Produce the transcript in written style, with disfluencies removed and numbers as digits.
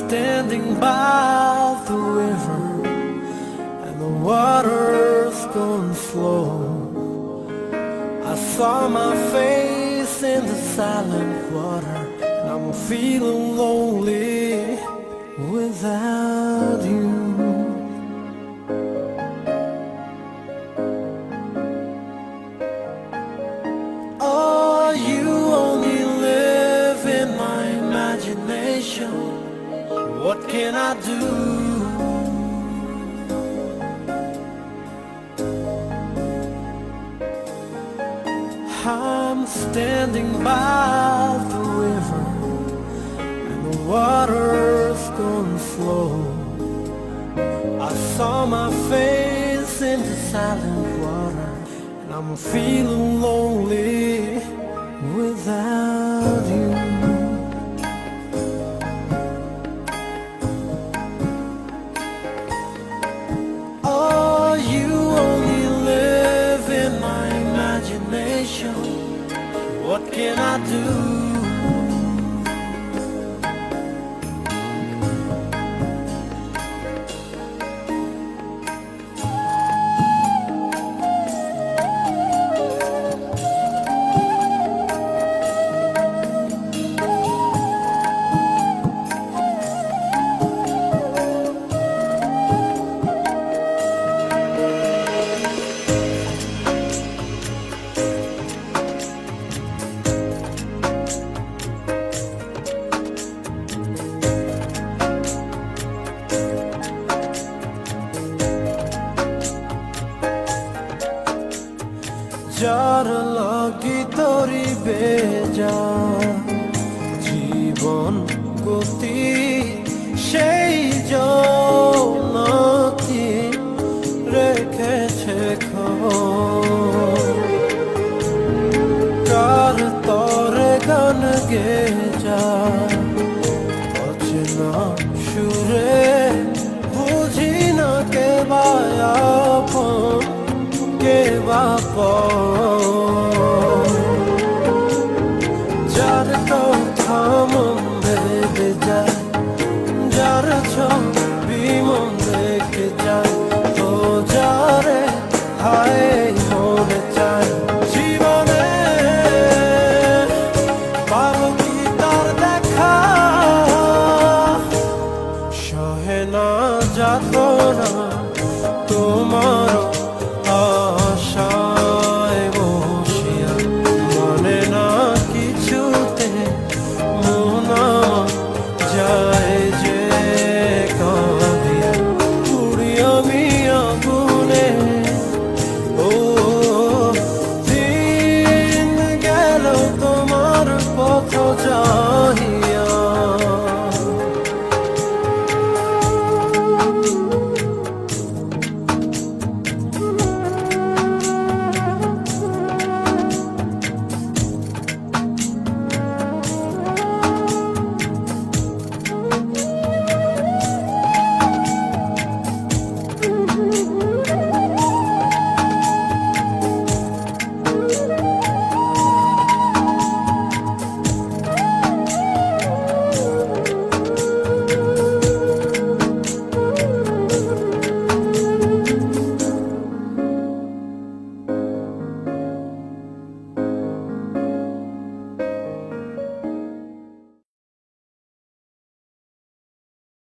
standing by the river and the water's going slow. I saw my face in the silent water, and I'm feeling lonely without you. Oh, you only live in my imagination. What can I do? I'm standing by the river and the water's going slow. I saw my face in the silent water, and I'm feeling lonely without you. Oh, you only live in my imagination. What can I do? যার লাগি তোরি বেজা জীবন গতি সেই জনকি রেখেছে কার তরে গান গে যায় অচেনা সুরে বুঝি না কে বায়াপন কে বাপন যার কথা মন ভেবে যায় যার ছবি মন দেখে যায় তো যারে হায় মনে চায় জীবনে পাবো কি তার দেখা সহে না যাত না